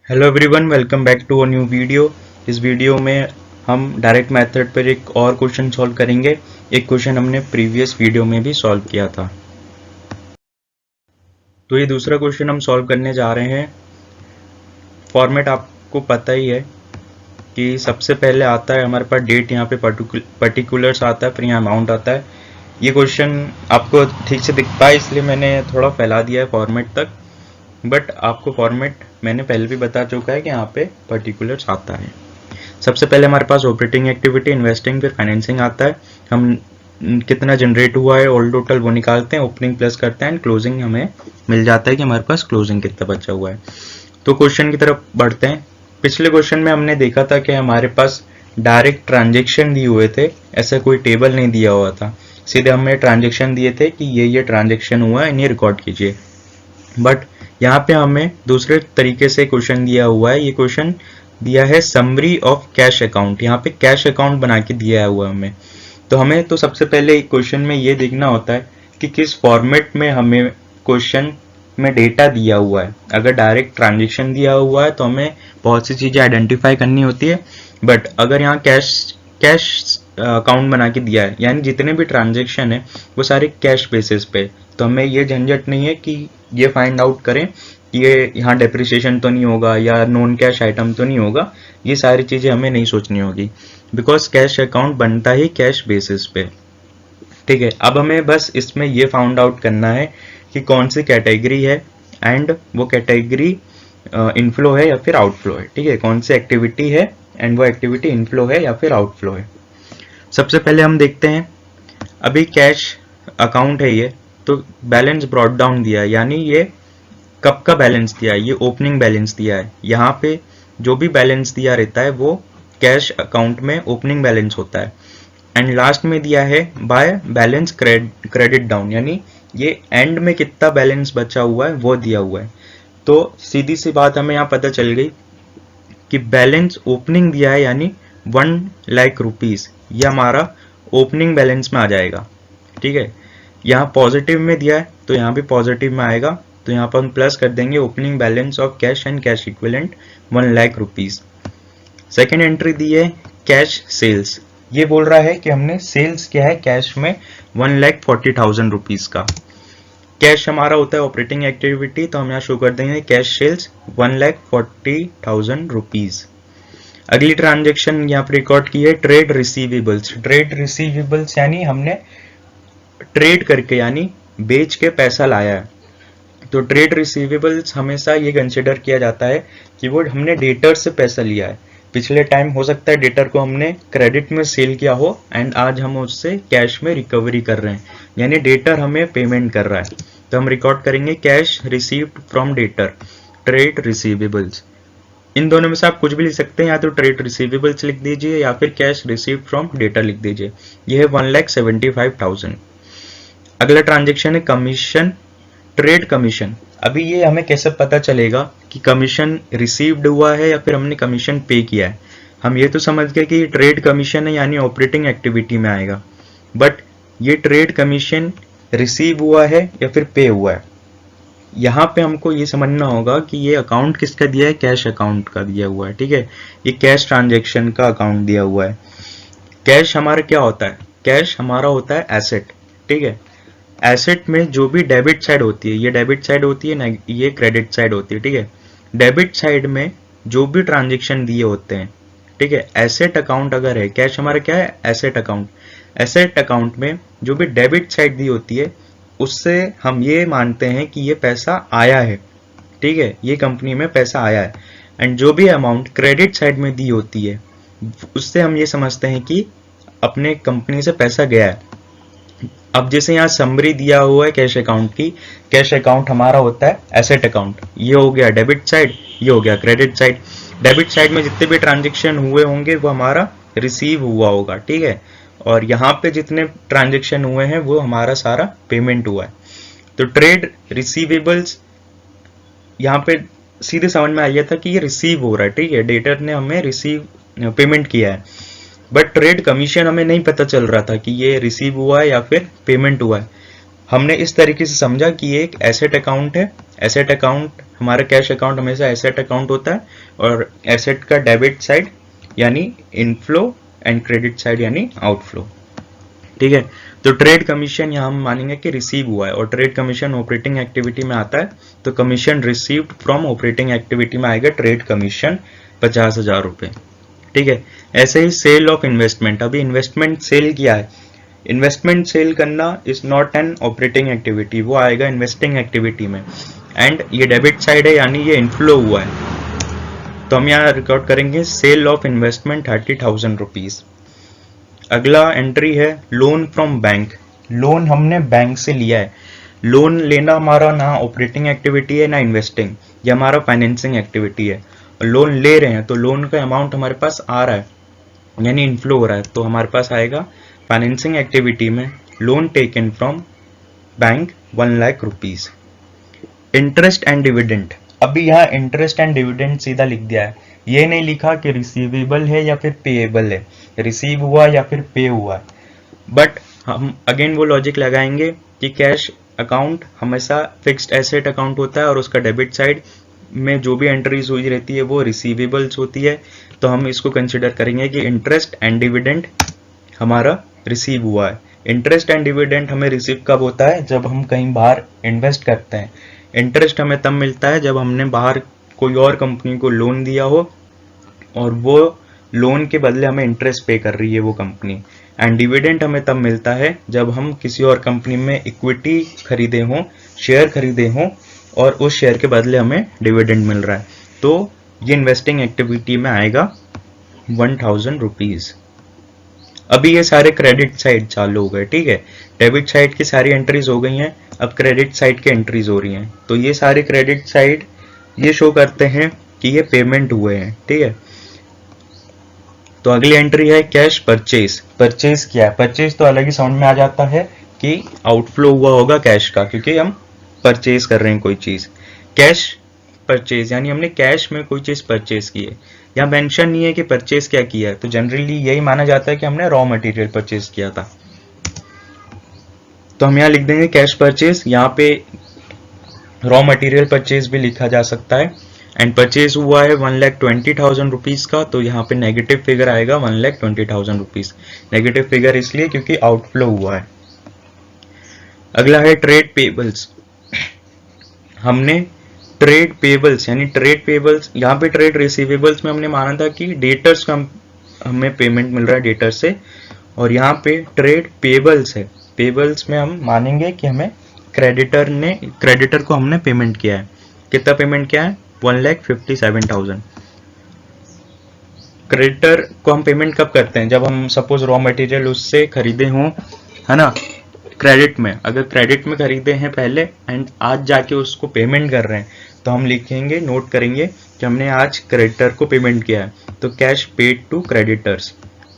Hello everyone, welcome back to a new video. इस video में हम डायरेक्ट मेथड पर एक और क्वेश्चन सॉल्व करेंगे। एक क्वेश्चन हमने प्रीवियस वीडियो में भी सॉल्व किया था। तो ये दूसरा क्वेश्चन हम सॉल्व करने जा रहे हैं। फॉर्मेट आपको पता ही है कि सबसे पहले आता है हमारे पास डेट, यहाँ पे पर्टिकुलर्स आता है, फिर यहाँ अमाउंट आता है। ये क्वेश्चन आपको ठीक से दिखता है इसलिए मैंने थोड़ा फैला दिया है फॉर्मेट तक, बट आपको फॉर्मेट मैंने पहले भी बता चुका है कि यहाँ पे पर्टिकुलर्स आता है। सबसे पहले हमारे पास ऑपरेटिंग एक्टिविटी, इन्वेस्टिंग, फिर फाइनेंसिंग आता है। हम कितना जनरेट हुआ है ऑल टोटल वो निकालते हैं, ओपनिंग प्लस करते हैं एंड क्लोजिंग हमें मिल जाता है कि हमारे पास क्लोजिंग कितना बचा हुआ है। तो क्वेश्चन की तरफ बढ़ते हैं। पिछले क्वेश्चन में हमने देखा था कि हमारे पास डायरेक्ट ट्रांजेक्शन दिए हुए थे, ऐसा कोई टेबल नहीं दिया हुआ था, सीधे हमें ट्रांजेक्शन दिए थे कि ये ट्रांजेक्शन हुआ है, इन्हें रिकॉर्ड कीजिए। बट यहाँ पे हमें दूसरे तरीके से क्वेश्चन दिया हुआ है। ये क्वेश्चन दिया है समरी ऑफ कैश अकाउंट, यहाँ पे कैश अकाउंट बना के दिया हुआ है हमें। तो हमें तो सबसे पहले क्वेश्चन में ये देखना होता है कि किस फॉर्मेट में हमें क्वेश्चन में डेटा दिया हुआ है। अगर डायरेक्ट ट्रांजेक्शन दिया हुआ है तो हमें बहुत सी चीज़ें आइडेंटिफाई करनी होती है, बट अगर यहाँ कैश अकाउंट बना के दिया है यानी जितने भी ट्रांजेक्शन है वो सारे कैश बेसिस पे, तो हमें ये झंझट नहीं है कि ये फाइंड आउट करें ये यहाँ डेप्रिसिएशन तो नहीं होगा या नॉन कैश आइटम तो नहीं होगा। ये सारी चीज़ें हमें नहीं सोचनी होगी, बिकॉज कैश अकाउंट बनता ही कैश बेसिस पे। ठीक है, अब हमें बस इसमें ये फाउंड आउट करना है कि कौन सी कैटेगरी है एंड वो कैटेगरी इनफ्लो है या फिर आउटफ्लो है। ठीक है, कौन सी एक्टिविटी है एंड वो एक्टिविटी इनफ्लो है या फिर आउटफ्लो है। सबसे पहले हम देखते हैं, अभी कैश अकाउंट है ये, तो बैलेंस ब्रॉट डाउन दिया है, यानी ये कब का बैलेंस दिया है, ये ओपनिंग बैलेंस दिया है। यहाँ पे जो भी बैलेंस दिया रहता है वो कैश अकाउंट में ओपनिंग बैलेंस होता है। एंड लास्ट में दिया है बाय बैलेंस क्रेडिट डाउन, यानी ये एंड में कितना बैलेंस बचा हुआ है वो दिया हुआ है। तो सीधी सी बात हमें यहाँ पता चल गई कि बैलेंस ओपनिंग दिया है यानी 1,00,000 रुपीज, ये हमारा ओपनिंग बैलेंस में आ जाएगा। ठीक है, यहाँ पॉजिटिव में दिया है तो यहाँ भी पॉजिटिव में आएगा, तो यहाँ पर हम प्लस कर देंगे opening balance of cash and cash equivalent 1,00,000 rupees. Second entry दी है कैश सेल्स, ये बोल रहा है कि हमने सेल्स किया है कैश में 1,40,000 रुपीज का। कैश हमारा होता है ऑपरेटिंग एक्टिविटी, तो हम यहाँ शो कर देंगे कैश सेल्स 1,40,000 रुपीज। अगली ट्रांजेक्शन यहाँ पर रिकॉर्ड की है ट्रेड रिसीवेबल्स। ट्रेड रिसीवेबल्स यानी हमने ट्रेड करके यानी बेच के पैसा लाया है। तो ट्रेड रिसीवेबल्स हमेशा ये कंसिडर किया जाता है कि वो हमने डेटर से पैसा लिया है। पिछले टाइम हो सकता है डेटर को हमने क्रेडिट में सेल किया हो एंड आज हम उससे कैश में रिकवरी कर रहे हैं, यानी डेटर हमें पेमेंट कर रहा है। तो हम रिकॉर्ड करेंगे cash received from debtor, trade receivables. इन दोनों में से आप कुछ भी लिख सकते हैं, या तो ट्रेड रिसीवेबल्स लिख दीजिए या फिर कैश रिसीव्ड फ्रॉम डेटर लिख दीजिए। यह है 1,75,000। अगला ट्रांजेक्शन है कमीशन, ट्रेड कमीशन। अभी ये हमें कैसे पता चलेगा कि कमीशन रिसीव्ड हुआ है या फिर हमने कमीशन पे किया है। हम ये तो समझ गए कि ट्रेड कमीशन है यानी ऑपरेटिंग एक्टिविटी में आएगा, बट ये ट्रेड कमीशन रिसीव हुआ है या फिर पे हुआ है। यहाँ पे हमको ये समझना होगा कि ये अकाउंट किसका दिया है, कैश अकाउंट का दिया हुआ है। ठीक है, ये कैश ट्रांजेक्शन का अकाउंट दिया हुआ है। कैश हमारा क्या होता है, कैश हमारा होता है एसेट। ठीक है, एसेट में जो भी डेबिट साइड होती है, ये डेबिट साइड होती है ना, ये क्रेडिट साइड होती है। ठीक है, डेबिट साइड में जो भी ट्रांजेक्शन दिए होते हैं, ठीक है, एसेट अकाउंट अगर है, कैश हमारा क्या है, एसेट अकाउंट। एसेट अकाउंट में जो भी डेबिट साइड दी होती है उससे हम ये मानते हैं कि ये पैसा आया है। ठीक है, ये कंपनी में पैसा आया है। एंड जो भी अमाउंट क्रेडिट साइड में दी होती है उससे हम ये समझते हैं कि अपने कंपनी से पैसा गया है। अब जैसे यहाँ समरी दिया हुआ है कैश अकाउंट की, कैश अकाउंट हमारा होता है एसेट अकाउंट। ये हो गया डेबिट साइड, ये हो गया क्रेडिट साइड। डेबिट साइड में जितने भी ट्रांजेक्शन हुए होंगे वो हमारा रिसीव हुआ होगा। ठीक है, और यहाँ पे जितने ट्रांजेक्शन हुए हैं वो हमारा सारा पेमेंट हुआ है। तो ट्रेड रिसीवेबल्स यहाँ पे सीधे समझ में आ गया था कि ये रिसीव हो रहा है। ठीक है, डेटर ने हमें रिसीव पेमेंट किया है, बट ट्रेड कमीशन हमें नहीं पता चल रहा था कि ये रिसीव हुआ है या फिर पेमेंट हुआ है। हमने इस तरीके से समझा कि ये एक एसेट अकाउंट है, एसेट अकाउंट, हमारा कैश अकाउंट हमेशा एसेट अकाउंट होता है, और एसेट का डेबिट साइड यानी इनफ्लो एंड क्रेडिट साइड यानी आउटफ्लो। ठीक है, तो ट्रेड कमीशन यहाँ हम मानेंगे कि रिसीव हुआ है, और ट्रेड कमीशन ऑपरेटिंग एक्टिविटी में आता है, तो commission received from operating activity में आएगा ट्रेड कमीशन 50,000 रुपये। ठीक है, ऐसे ही सेल ऑफ इन्वेस्टमेंट, अभी इन्वेस्टमेंट सेल किया है, इन्वेस्टमेंट सेल करना is not an operating activity, वो आएगा इन्वेस्टिंग एक्टिविटी में, एंड ये डेबिट साइड है यानी ये इनफ्लो हुआ है, तो हम यहाँ रिकॉर्ड करेंगे सेल ऑफ इन्वेस्टमेंट 30,000 रुपीज। अगला एंट्री है लोन फ्रॉम बैंक, लोन हमने बैंक से लिया है, लोन लेना हमारा ना ऑपरेटिंग एक्टिविटी है ना इन्वेस्टिंग, ये हमारा फाइनेंसिंग एक्टिविटी है, लोन ले रहे हैं तो लोन का अमाउंट हमारे पास आ रहा है यानी इनफ्लो हो रहा है, तो हमारे पास आएगा फाइनेंसिंग एक्टिविटी में loan taken from bank 1 lakh rupees. Interest and dividend, अभी यहाँ इंटरेस्ट एंड डिविडेंड सीधा लिख दिया है, ये नहीं लिखा कि रिसीवेबल है या फिर पेएबल है, रिसीव हुआ या फिर पे हुआ है, बट हम अगेन वो लॉजिक लगाएंगे कि कैश अकाउंट हमेशा फिक्स्ड एसेट अकाउंट होता है और उसका डेबिट साइड में जो भी एंट्रीज हुई रहती है वो रिसीवेबल्स होती है, तो हम इसको कंसिडर करेंगे कि इंटरेस्ट एंड डिविडेंड हमारा रिसीव हुआ है। इंटरेस्ट एंड डिविडेंड हमें रिसीव कब होता है, जब हम कहीं बाहर इन्वेस्ट करते हैं, इंटरेस्ट हमें तब मिलता है जब हमने बाहर कोई और कंपनी को लोन दिया हो और वो लोन के बदले हमें इंटरेस्ट पे कर रही है वो कंपनी, एंड डिविडेंड हमें तब मिलता है जब हम किसी और कंपनी में इक्विटी खरीदे हों, शेयर खरीदे हों और उस शेयर के बदले हमें डिविडेंड मिल रहा है, तो ये इन्वेस्टिंग एक्टिविटी में आएगा 1,000 रुपीज। अभी ये सारे क्रेडिट साइड चालू हो गए। ठीक है, डेबिट साइड की सारी एंट्रीज हो गई हैं, अब क्रेडिट साइड की एंट्रीज हो रही हैं, तो ये सारे क्रेडिट साइड ये शो करते हैं कि ये पेमेंट हुए हैं। ठीक है, तो अगली एंट्री है कैश परचेज, परचेज किया है, परचेज तो अलग ही साउंड में आ जाता है कि आउटफ्लो हुआ होगा कैश का, क्योंकि हम परचेज कर रहे हैं कोई चीज, कैश परचेज यानी हमने कैश में कोई चीज परचेज की है, यहाँ मेंशन नहीं है कि परचेज क्या किया है, तो जनरली यही माना जाता है कि हमने रॉ मटेरियल परचेज किया था, तो हम यहाँ लिख देंगे कैश परचेज, यहाँ पे रॉ मटेरियल परचेज भी लिखा जा सकता है, एंड परचेज हुआ है 1,20,000 रुपीज का, तो यहाँ पे नेगेटिव फिगर आएगा 1,20,000 रुपीज, नेगेटिव फिगर इसलिए क्योंकि आउटफ्लो हुआ है। अगला है ट्रेड पेबल्स, हमने ट्रेड पेबल्स यानी ट्रेड पेबल्स, यहाँ पे ट्रेड रिसीवेबल्स में हमने माना था कि डेटर्स का हमें पेमेंट मिल रहा है डेटर से, और यहाँ पे ट्रेड पेबल्स है, पेबल्स में हम मानेंगे कि हमें क्रेडिटर को हमने पेमेंट किया है, कितना पेमेंट किया है 1,57,000। क्रेडिटर को हम पेमेंट कब करते हैं, जब हम सपोज रॉ मटेरियल उससे खरीदे हों, है ना, क्रेडिट में, अगर क्रेडिट में खरीदे हैं पहले एंड आज जाके उसको पेमेंट कर रहे हैं, तो हम लिखेंगे, नोट करेंगे कि हमने आज क्रेडिटर को पेमेंट किया है, तो कैश पेड टू क्रेडिटर्स,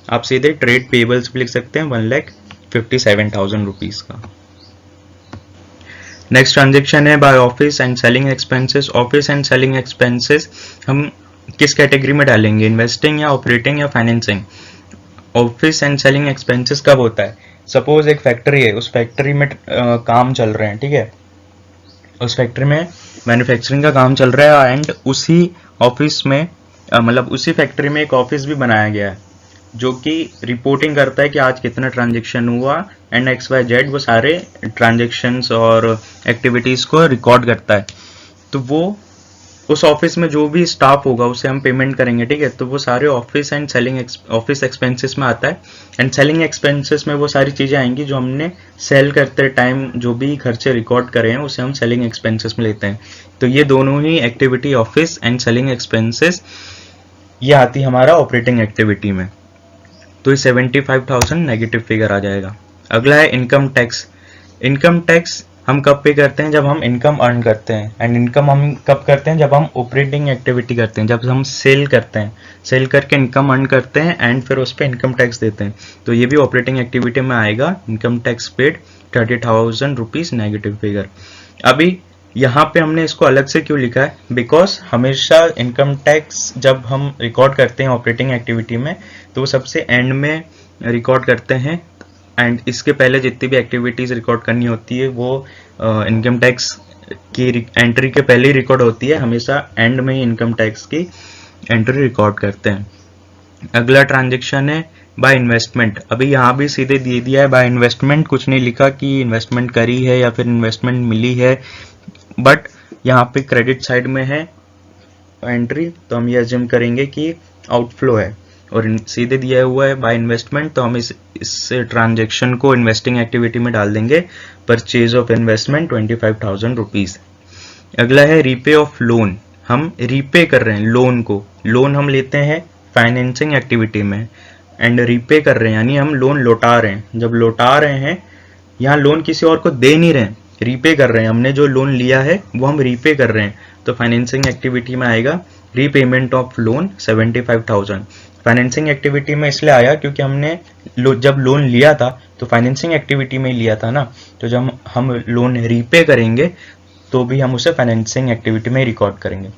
आप सीधे ट्रेड पेबल्स भी लिख सकते हैं 1,57,000 रुपीज का। नेक्स्ट ट्रांजेक्शन है buy office and selling expenses, office and selling expenses हम किस कैटेगरी में डालेंगे, इन्वेस्टिंग या ऑपरेटिंग या financing. Office and selling expenses कब होता है, सपोज एक फैक्ट्री है, उस फैक्ट्री में काम चल रहे हैं, ठीक है, उस फैक्ट्री में मैन्युफैक्चरिंग का काम चल रहा है, एंड उसी ऑफिस में मतलब उसी फैक्ट्री में एक ऑफिस भी बनाया गया है जो कि रिपोर्टिंग करता है कि आज कितना ट्रांजेक्शन हुआ, एंड XYZ वो सारे ट्रांजेक्शन्स और एक्टिविटीज़ को रिकॉर्ड करता है, तो वो उस ऑफिस में जो भी स्टाफ होगा उसे हम पेमेंट करेंगे। ठीक है, तो वो सारे office and selling office expenses में आता है, एंड सेलिंग एक्सपेंसेस में वो सारी चीज़ें आएंगी जो हमने सेल करते टाइम जो भी खर्चे रिकॉर्ड करे हैं उसे हम सेलिंग एक्सपेंसेस में लेते हैं, तो ये दोनों ही activity office and selling expenses ये आती है हमारा ऑपरेटिंग एक्टिविटी में, तो ये 75,000 नेगेटिव फिगर आ जाएगा। अगला है इनकम टैक्स, इनकम टैक्स हम कब पे करते हैं, जब हम इनकम अर्न करते हैं, एंड इनकम हम कब करते हैं, जब हम ऑपरेटिंग एक्टिविटी करते हैं, जब हम सेल करते हैं, सेल करके इनकम अर्न करते हैं एंड फिर उस पर इनकम टैक्स देते हैं, तो ये भी ऑपरेटिंग एक्टिविटी में आएगा, income tax paid 30,000 rupees negative figure. अभी यहाँ पे हमने इसको अलग से क्यों लिखा है, बिकॉज हमेशा इनकम टैक्स जब हम रिकॉर्ड करते हैं ऑपरेटिंग एक्टिविटी में तो वो सबसे एंड में रिकॉर्ड करते हैं, एंड इसके पहले जितनी भी एक्टिविटीज रिकॉर्ड करनी होती है वो इनकम टैक्स की एंट्री के पहले ही रिकॉर्ड होती है, हमेशा एंड में ही इनकम टैक्स की एंट्री रिकॉर्ड करते हैं। अगला ट्रांजेक्शन है बाय इन्वेस्टमेंट। अभी यहाँ भी सीधे दे दिया है बाय इन्वेस्टमेंट, कुछ नहीं लिखा कि इन्वेस्टमेंट करी है या फिर इन्वेस्टमेंट मिली है, बट यहाँ पे क्रेडिट साइड में है एंट्री, तो हम ये अज्यूम करेंगे कि आउटफ्लो है, और सीधे दिया हुआ है बाय इन्वेस्टमेंट, तो हम इस ट्रांजेक्शन को इन्वेस्टिंग एक्टिविटी में डाल देंगे, परचेज ऑफ इन्वेस्टमेंट 25,000 रुपीज। अगला है रीपे ऑफ लोन। हम रीपे कर रहे हैं लोन को, लोन हम लेते हैं फाइनेंसिंग एक्टिविटी में एंड रीपे कर रहे हैं, यानी हम लोन लौटा रहे हैं। जब लौटा रहे हैं, यहाँ लोन किसी और को दे नहीं रहे हैं, रीपे कर रहे हैं, हमने जो लोन लिया है वो हम रीपे कर रहे हैं, तो फाइनेंसिंग एक्टिविटी में आएगा repayment of loan 75,000। Financing activity में इसलिए आया क्योंकि हमने जब लोन लिया था तो फाइनेंसिंग एक्टिविटी में ही लिया था ना, तो जब हम लोन रीपे करेंगे तो भी हम उसे फाइनेंसिंग एक्टिविटी में रिकॉर्ड करेंगे।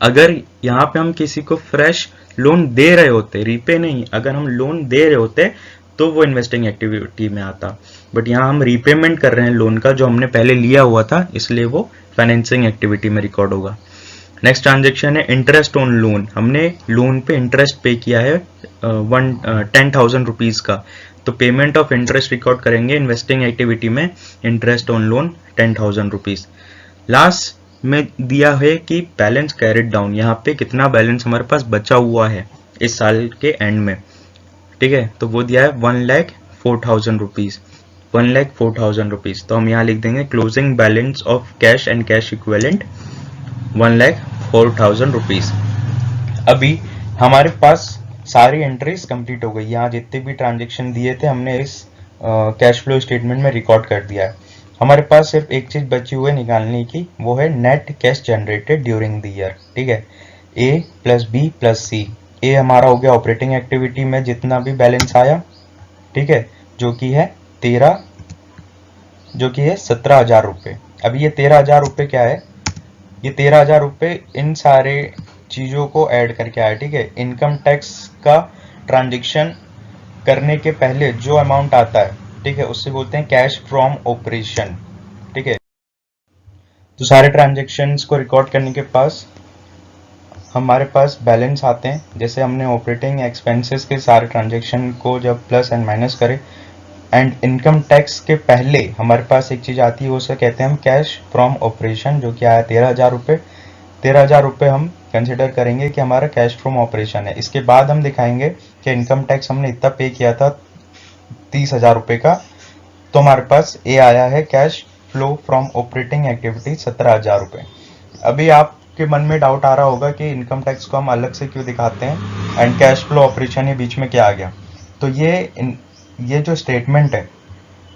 अगर यहाँ पे हम किसी को फ्रेश लोन दे रहे होते, रीपे नहीं, अगर हम लोन दे रहे होते तो वो इन्वेस्टिंग एक्टिविटी में आता, बट यहाँ हम रीपेमेंट कर रहे हैं लोन का जो हमने पहले लिया हुआ था, इसलिए वो फाइनेंसिंग एक्टिविटी में रिकॉर्ड होगा। नेक्स्ट ट्रांजेक्शन है इंटरेस्ट ऑन लोन। हमने लोन पे इंटरेस्ट पे किया है 10,000 रुपीज का, तो पेमेंट ऑफ इंटरेस्ट रिकॉर्ड करेंगे इन्वेस्टिंग एक्टिविटी में, interest on loan 10,000 rupees. Last में दिया है कि बैलेंस कैरिड डाउन, यहाँ पे कितना बैलेंस हमारे पास बचा हुआ है इस साल के एंड में, ठीक है, तो वो दिया है 1,04,000 रुपीज, 1,04,000 रुपीज। तो हम यहाँ लिख देंगे closing balance of cash and cash equivalent 1,04,000 rupees. अभी हमारे पास सारी एंट्रीज कंप्लीट हो गई, यहाँ जितने भी ट्रांजेक्शन दिए थे हमने इस कैश फ्लो स्टेटमेंट में रिकॉर्ड कर दिया है। हमारे पास सिर्फ एक चीज बची हुई है निकालने की, वो है net cash generated during the year, ठीक है, ए प्लस बी प्लस सी। ए हमारा हो गया ऑपरेटिंग एक्टिविटी में जितना भी बैलेंस आया, ठीक है, जो कि है 17,000 रुपये। अब ये 13,000 रुपये क्या है, ये 13,000 रुपये इन सारे चीजों को ऐड करके आया, ठीक है। इनकम टैक्स का ट्रांजेक्शन करने के पहले जो अमाउंट आता है, ठीक है, उससे बोलते हैं कैश फ्रॉम ऑपरेशन, ठीक है। तो सारे ट्रांजेक्शन्स को रिकॉर्ड करने के पास हमारे पास बैलेंस आते हैं, जैसे हमने ऑपरेटिंग एक्सपेंसेस के सारे ट्रांजेक्शन को जब प्लस एंड माइनस करें, एंड इनकम टैक्स के पहले हमारे पास एक चीज आती है, उसे कहते हैं हम कैश फ्रॉम ऑपरेशन, जो कि आया 13,000 रुपये। 13,000 रुपये हम कंसिडर करेंगे कि हमारा कैश फ्रॉम ऑपरेशन है। इसके बाद हम दिखाएंगे कि इनकम टैक्स हमने इतना पे किया था 30,000 रुपये का, तो हमारे पास ये आया है cash flow from operating activity 17,000 रुपये। अभी आपके मन में डाउट आ रहा होगा कि इनकम टैक्स को हम अलग से क्यों दिखाते हैं एंड कैश फ्लो ऑपरेशन ये बीच में क्या आ गया। तो ये जो स्टेटमेंट है,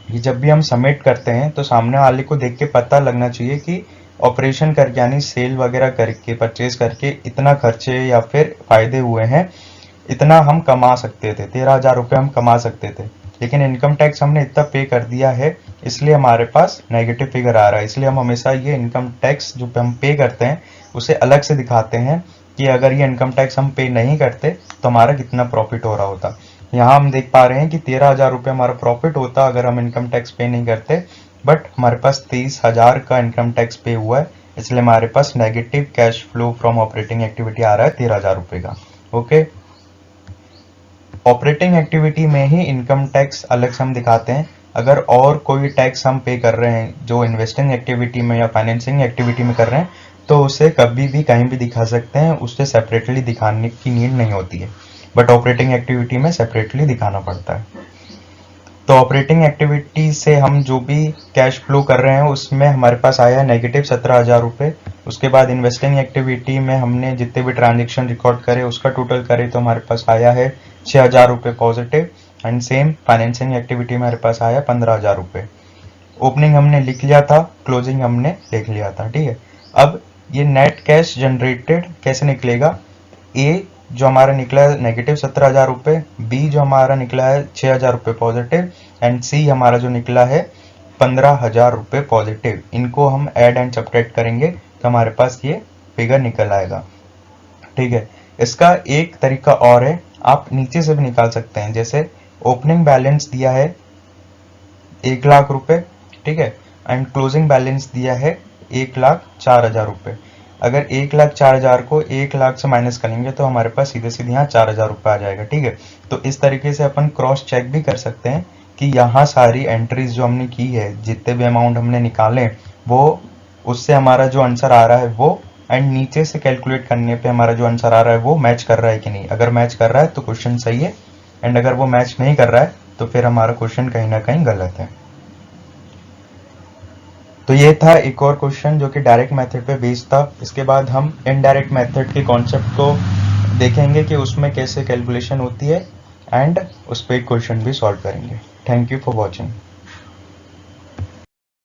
ये जब भी हम सबमिट करते हैं तो सामने वाले को देख के पता लगना चाहिए कि ऑपरेशन करके, यानी सेल वगैरह करके, परचेज करके इतना खर्चे या फिर फायदे हुए हैं, इतना हम कमा सकते थे, 13,000 रुपये हम कमा सकते थे, लेकिन इनकम टैक्स हमने इतना पे कर दिया है, इसलिए हमारे पास नेगेटिव फिगर आ रहा है। इसलिए हम हमेशा ये इनकम टैक्स जो हम पे करते हैं उसे अलग से दिखाते हैं कि अगर ये इनकम टैक्स हम पे नहीं करते तो हमारा कितना प्रॉफिट हो रहा होता। यहाँ हम देख पा रहे हैं कि 13,000 रुपये हमारा प्रॉफिट होता अगर हम इनकम टैक्स पे नहीं करते, बट हमारे पास 30,000 का इनकम टैक्स पे हुआ है, इसलिए हमारे पास negative cash flow from operating activity आ रहा है 13,000 रुपये का। ओके, ऑपरेटिंग एक्टिविटी में ही इनकम टैक्स अलग से हम दिखाते हैं। अगर और कोई टैक्स हम पे कर रहे हैं जो इन्वेस्टिंग एक्टिविटी में या फाइनेंसिंग एक्टिविटी में कर रहे हैं, तो उसे कभी भी कहीं भी दिखा सकते हैं, उससे सेपरेटली दिखाने की नीड नहीं होती है, बट ऑपरेटिंग एक्टिविटी में सेपरेटली दिखाना पड़ता है। तो ऑपरेटिंग एक्टिविटी से हम जो भी कैश फ्लो कर रहे हैं उसमें हमारे पास आया है नेगेटिव 17,000 रुपये। उसके बाद इन्वेस्टिंग एक्टिविटी में हमने जितने भी ट्रांजेक्शन रिकॉर्ड करे उसका टोटल करे तो हमारे पास आया है 6,000 रुपये positive, and same financing activity में हमारे पास आया 15,000 रुपये। ओपनिंग हमने लिख लिया था, क्लोजिंग हमने लिख लिया था, ठीक है। अब ये नेट कैश जनरेटेड कैसे निकलेगा, ए जो हमारा निकला है नेगेटिव 17,000 रुपये, बी जो हमारा निकला है 6,000 रुपये पॉजिटिव, एंड सी हमारा जो निकला है 15,000 रुपये पॉजिटिव। इनको हम ऐड एंड सब्ट्रैक्ट करेंगे तो हमारे पास ये फिगर निकल आएगा, ठीक है। इसका एक तरीका और है, आप नीचे से भी निकाल सकते हैं। जैसे ओपनिंग बैलेंस दिया है 1,00,000 रुपये, ठीक है, एंड क्लोजिंग बैलेंस दिया है 1,04,000 रुपये। अगर 1,04,000 को 1,00,000 से माइनस करेंगे तो हमारे पास सीधे सीधे यहाँ 4,000 रुपये आ जाएगा। ठीक है, तो इस तरीके से अपन क्रॉस चेक भी कर सकते हैं कि यहाँ सारी एंट्रीज जो हमने की है, जितने भी अमाउंट हमने निकाले, वो उससे हमारा जो आंसर आ रहा है वो, एंड नीचे से कैलकुलेट करने पे हमारा जो आंसर आ रहा है वो मैच कर रहा है कि नहीं। अगर मैच कर रहा है तो क्वेश्चन सही है, एंड अगर वो मैच नहीं कर रहा है तो फिर हमारा क्वेश्चन कहीं ना कहीं गलत है। तो ये था एक और क्वेश्चन जो कि डायरेक्ट मेथड पे बेस्ड था। इसके बाद हम इनडायरेक्ट मेथड के कॉन्सेप्ट को देखेंगे कि उसमें कैसे कैलकुलेशन होती है, एंड उस पर एक क्वेश्चन भी सॉल्व करेंगे। Thank you for watching.